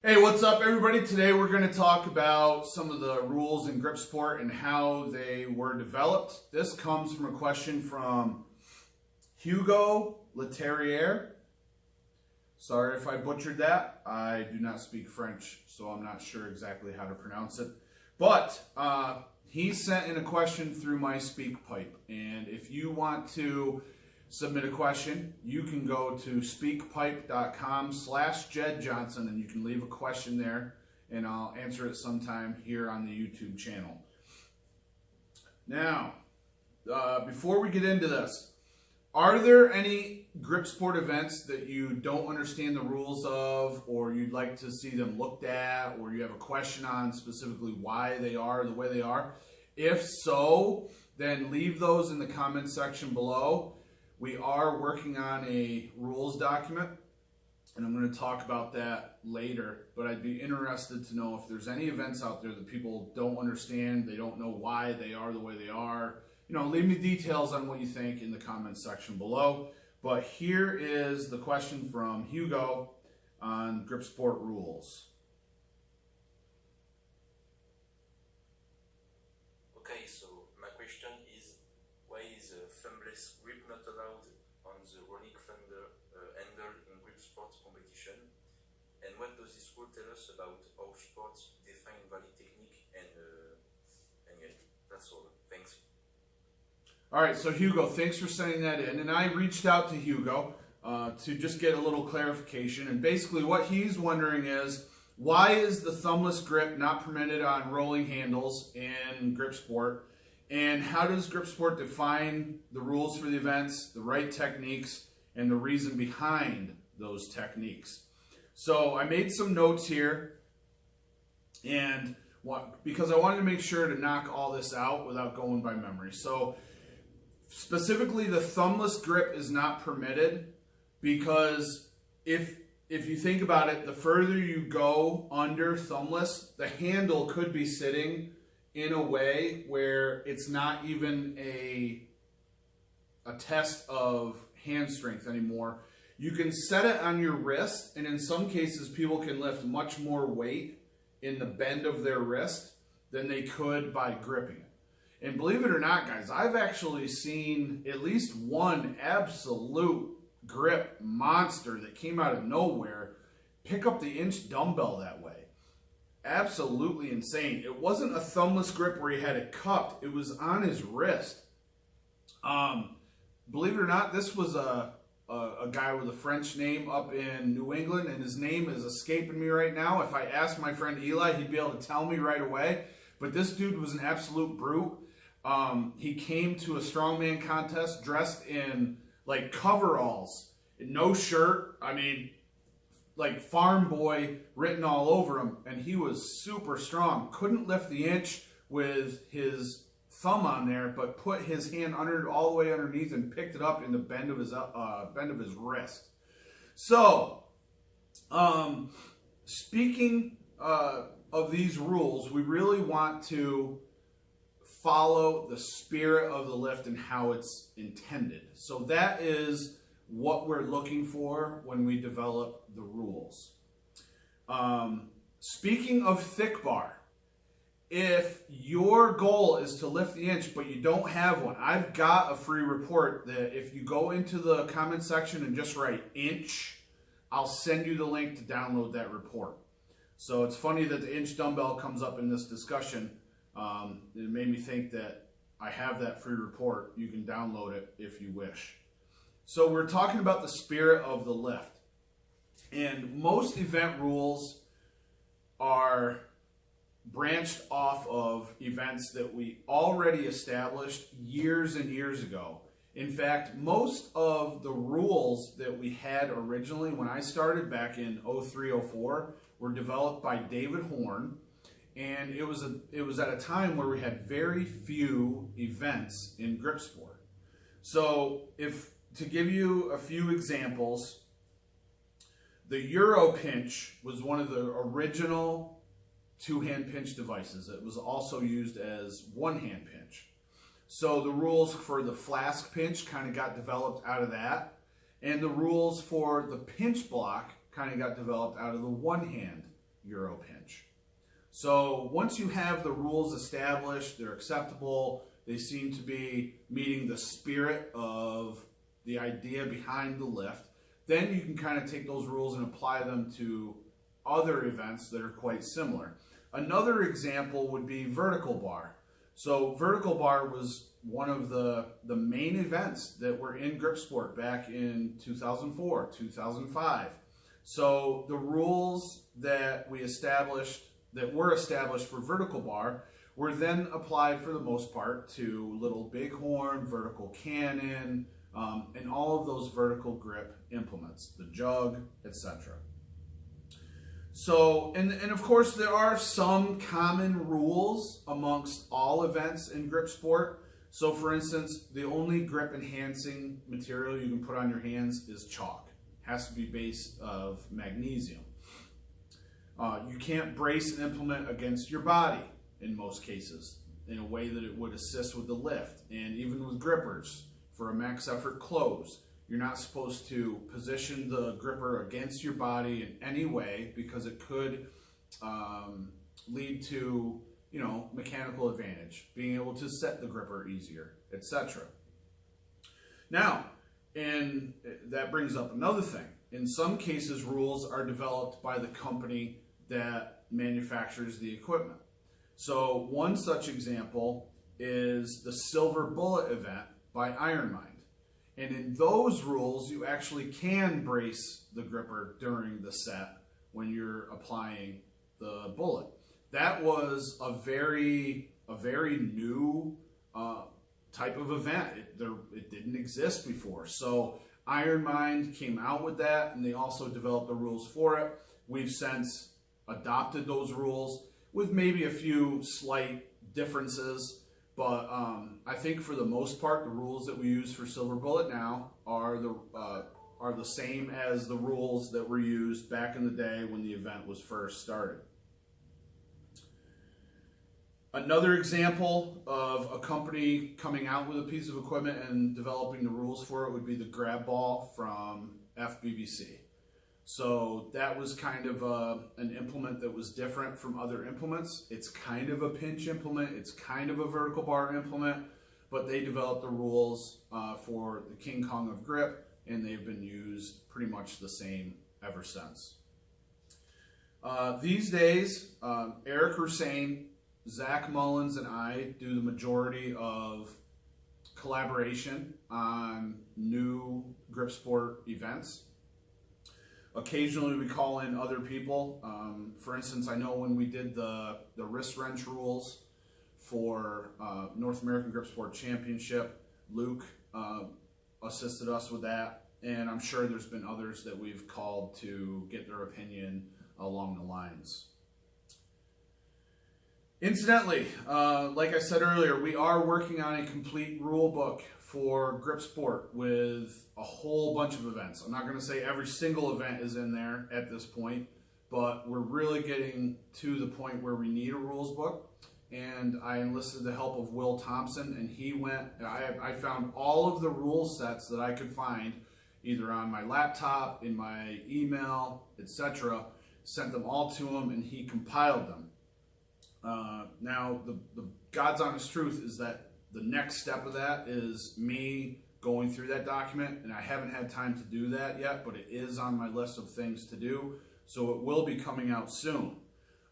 Hey, what's up everybody? Today we're going to talk about some of the rules in grip sport and how they were developed. This comes from a question from Hugo Leterrier. Sorry if I butchered that. I do not speak French, so I'm not sure exactly how to pronounce it. But he sent in a question through my SpeakPipe. And if you want to submit a question, you can go to speakpipe.com/JedJohnson and you can leave a question there and I'll answer it sometime here on the YouTube channel. Now, before we get into this, are there any grip sport events that you don't understand the rules of, or you'd like to see them looked at, or you have a question on specifically why they are the way they are? If so, then leave those in the comment section below. We are working on a rules document, and I'm going to talk about that later, but I'd be interested to know if there's any events out there that people don't understand, they don't know why they are the way they are. You know, leave me details on what you think in the comments section below. But here is the question from Hugo on grip sport rules. Okay, so my question is, why is a thumbless grip not allowed on the rolling thunder handle in grip sports competition? And what does this rule tell us about how sports define valid technique? And yeah, that's all. Thanks. All right, so Hugo, thanks for sending that in. And I reached out to Hugo to just get a little clarification. And basically what he's wondering is, why is the thumbless grip not permitted on rolling handles in grip sport? And how does grip sport define the rules for the events, the right techniques, and the reason behind those techniques? So I made some notes here, and because I wanted to make sure to knock all this out without going by memory. So specifically, the thumbless grip is not permitted because if you think about it, the further you go under thumbless, the handle could be sitting in a way where it's not even a test of hand strength anymore. You can set it on your wrist, and in some cases people can lift much more weight in the bend of their wrist than they could by gripping it. And believe it or not, guys, I've actually seen at least one absolute grip monster that came out of nowhere pick up the inch dumbbell that way. Absolutely insane. It wasn't a thumbless grip where he had it cupped. It was on his wrist. Believe it or not, this was a guy with a French name up in New England, and his name is escaping me right now. If I asked my friend Eli, he'd be able to tell me right away. But this dude was an absolute brute. He came to a strongman contest dressed in like coveralls, no shirt. I mean, like farm boy written all over him, and he was super strong. Couldn't lift the inch with his thumb on there, but put his hand under all the way underneath and picked it up in the bend of his wrist. So, speaking of these rules, we really want to follow the spirit of the lift and how it's intended. So that is what we're looking for when we develop the rules. Speaking of thick bar, if your goal is to lift the inch but you don't have one, I've got a free report that if you go into the comment section and just write inch, I'll send you the link to download that report. So it's funny that the inch dumbbell comes up in this discussion. It made me think that I have that free report. You can download it if you wish. So we're talking about the spirit of the lift. And most event rules are branched off of events that we already established years and years ago. In fact, most of the rules that we had originally when I started back in 03-04 were developed by David Horn. And it was at a time where we had very few events in grip sport. So to give you a few examples, the Euro pinch was one of the original two-hand pinch devices. It was also used as one-hand pinch. So the rules for the flask pinch kind of got developed out of that. And the rules for the pinch block kind of got developed out of the one-hand Euro pinch. So once you have the rules established, they're acceptable, they seem to be meeting the spirit of the idea behind the lift, then you can kind of take those rules and apply them to other events that are quite similar. Another example would be vertical bar. So vertical bar was one of the main events that were in grip sport back in 2004, 2005. So the rules that were established for vertical bar were then applied for the most part to Little Bighorn, vertical cannon, and all of those vertical grip implements, the jug, etc. So, and of course there are some common rules amongst all events in grip sport. So for instance, the only grip enhancing material you can put on your hands is chalk. It has to be based of magnesium. You can't brace an implement against your body in most cases in a way that it would assist with the lift. And even with grippers, for a max effort close, you're not supposed to position the gripper against your body in any way because it could lead to, you know, mechanical advantage, being able to set the gripper easier, etc. Now, and that brings up another thing. In some cases, rules are developed by the company that manufactures the equipment. So one such example is the Silver Bullet event by Ironmind. And in those rules, you actually can brace the gripper during the set when you're applying the bullet. That was a very new type of event. It didn't exist before. So Ironmind came out with that, and they also developed the rules for it. We've since adopted those rules with maybe a few slight differences. But I think for the most part, the rules that we use for Silver Bullet now are the same as the rules that were used back in the day when the event was first started. Another example of a company coming out with a piece of equipment and developing the rules for it would be the grab ball from FBBC. So that was kind of an implement that was different from other implements. It's kind of a pinch implement, it's kind of a vertical bar implement, but they developed the rules for the King Kong of grip, and they've been used pretty much the same ever since. These days, Eric Hussein, Zach Mullins, and I do the majority of collaboration on new grip sport events. Occasionally we call in other people. For instance, I know when we did the wrist wrench rules for North American Grip Sport Championship, Luke assisted us with that, and I'm sure there's been others that we've called to get their opinion along the lines. Incidentally, like I said earlier, we are working on a complete rule book for grip sport with a whole bunch of events. I'm not going to say every single event is in there at this point, but we're really getting to the point where we need a rules book. And I enlisted the help of Will Thompson, and he went, I found all of the rule sets that I could find, either on my laptop, in my email, etc., sent them all to him, and he compiled them. Now, the God's honest truth is that the next step of that is me going through that document, and I haven't had time to do that yet, but it is on my list of things to do, so it will be coming out soon.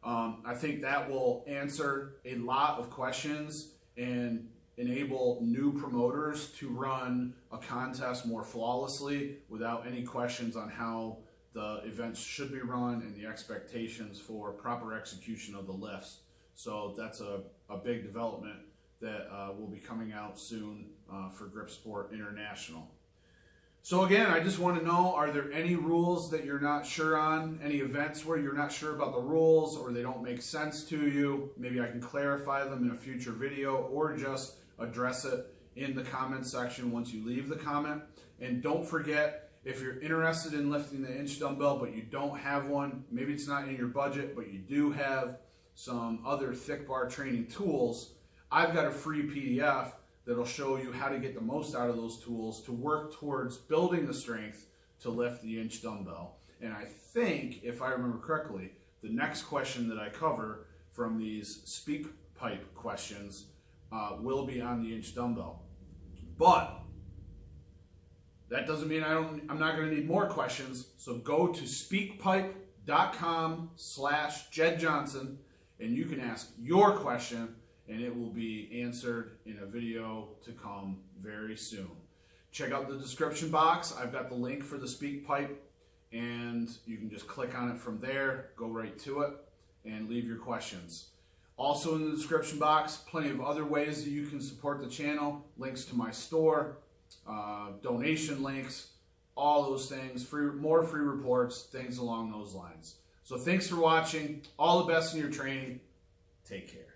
I think that will answer a lot of questions and enable new promoters to run a contest more flawlessly without any questions on how the events should be run and the expectations for proper execution of the lifts. So that's a big development that will be coming out soon for Grip Sport International. So again, I just want to know, are there any rules that you're not sure on? Any events where you're not sure about the rules or they don't make sense to you? Maybe I can clarify them in a future video or just address it in the comment section once you leave the comment. And don't forget, if you're interested in lifting the inch dumbbell but you don't have one, maybe it's not in your budget, but you do have some other thick bar training tools, I've got a free PDF that'll show you how to get the most out of those tools to work towards building the strength to lift the inch dumbbell. And I think, if I remember correctly, the next question that I cover from these speak pipe questions will be on the inch dumbbell. But that doesn't mean I'm not going to need more questions. So go to speakpipe.com/Jed Johnson and you can ask your question and it will be answered in a video to come very soon. Check out the description box. I've got the link for the speak pipe and you can just click on it from there, go right to it and leave your questions. Also in the description box, plenty of other ways that you can support the channel, links to my store, donation links, all those things, more free reports, things along those lines. So thanks for watching. All the best in your training. Take care.